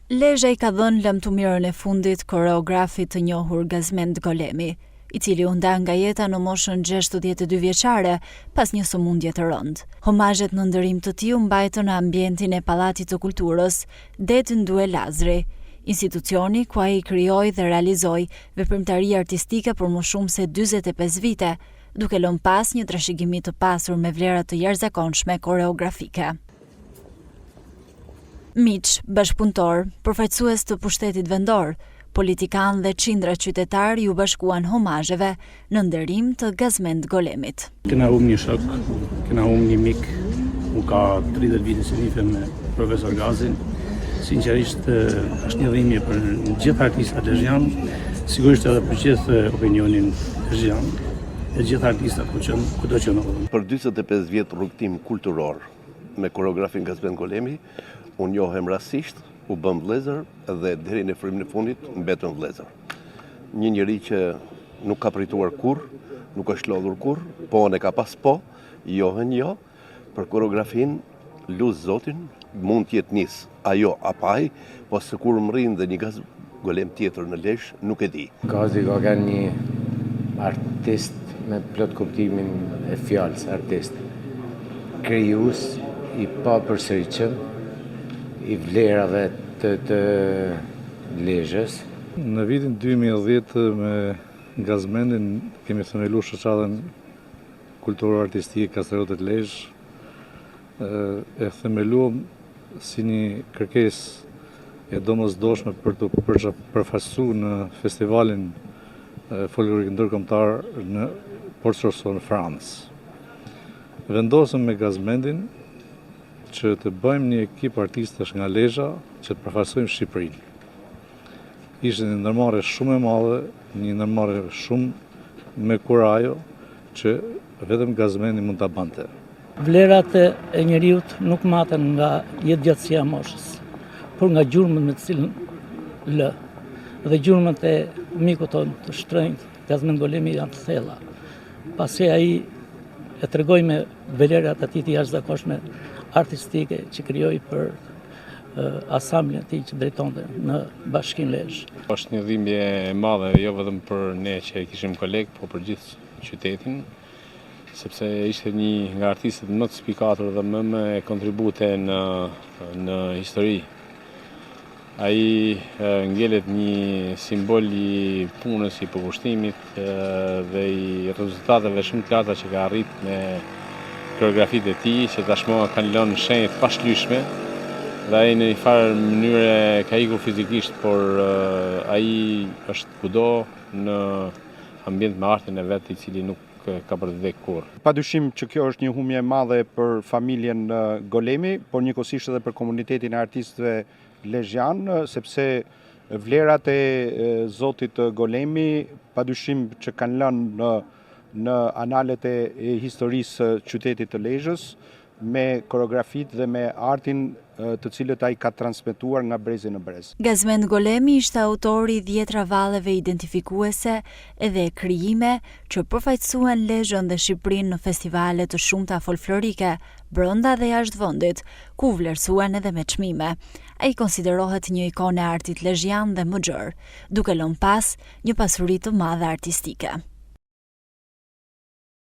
Lezhë i ka dhënë lëmtumirën e fundit koreografit të njohur Gazmend Golemi, i cili u nda nga jeta në moshën 62 vjeçare pas një sëmundje të rëndë. Homazhet në ndërim të tij u mbajtën në ambientin e Pallatit të Kulturës, det Ndue Lazri, institucioni ku ai krijoi dhe realizoi veprimtari artistike për më shumë se 45 vite, duke lënë pas një trashëgimi të pasur me vlera të jashtëzakonshme koreografike. Miq, bashkëpunëtor, përfaqësues të pushtetit vendor, politikan dhe qindra qytetar ju bashkuan homazheve në nderim të Gazmend Golemit. Kena humbur një shok, kena humbur një mik, u ka 30 vite se nife me profesor Gazin. Sinqerisht është një dhimbje për gjithë artistët lezhjan, sigurisht edhe për gjithë opinionin lezhjan, e gjithë artistët kudo që ndodhen. Për 45 vjet rrugtim kulturor me koreografin Gazmend Golemi, unë njohem rastisht, u bëm vëllezër dhe deri në frymën e fundit mbetëm vëllezër. Një njeri që nuk ka prituar kurrë, nuk është lodhur kurrë, po ne ka pas po, johen jo, për koreografin lut Zotin, mund t'jetë nis ajo apaj, po se kur më rrin dhe një Gaz Golem tjetër në Lezhë, nuk e di. Gazi ka qenë një artist me plot kuptimin e fjalës artist. Krijues i papërsëritshëm i vlerave të Lezhës. Në vitin 2010 me Gazmendin kemi themelu shoqatën kulturo-artistike Kastriotet Lezhë. E themeluam si një kërkesë e domosdoshme për të përfaqësuar në festivalin folklorik ndërkombëtar në Port-Saurçon në Francë. Vendosëm me Gazmendin që të bëjmë një ekip artistësh nga Lezhë që të përfaqësojmë Shqipërinë. Ishte një ndërmarrje shumë e madhe, një ndërmarrje shumë me kurajo që vetëm Gazmendi mund ta bante. Vlerat e njeriut nuk maten nga jetëgjatësia e moshës, por nga gjurmët me të cilën lë. Dhe gjurmët e mikut tonë të shtrenjtë, Gazmend Golemi, janë të thella. Pasi ai e tregoi me vlerat e tij të jashtëzakonshme artistike që krijoi për asamblin e tij që drejtonte në Bashkinë Lezhë. Është një dhimbje e madhe jo vetëm për ne që kishim koleg, po për gjithë qytetin, sepse ishte një nga artistët më të spikatur dhe më me kontribute në histori. Ai ngjelet një simbol i punës, i përkushtimit dhe i rezultateve shumë të larta që ka arrit me koreografitë e tij, që tashmë kanë lënë shenjë të pashlyeshme, dhe ai në një farë mënyrë ka ikur fizikisht, por ai është kudo në ambient me artin e vet, i cili nuk ka për të vdekur kurrë. Padyshim që kjo është një humbje e madhe për familjen Golemi, por njëkohësisht edhe për komunitetin e artistëve lezhjan, sepse vlerat e zotit Golemi padyshim që kanë lënë në analet e historisë qytetit të Lezhës, me koreografit dhe me artin të cilët ai ka transmetuar nga brezi në brez. Gazmend Golemi ishte autori 10 valleve identifikuese edhe krijime që përfaqësuan Lezhën dhe Shqipërinë në festivale të shumta folklorike, brenda dhe jashtë vendit, ku vlerësuan edhe me çmime. Ai konsiderohet një ikonë e artit lezhjan dhe mëxhër, duke lënë pas një pasuri të madhe artistike.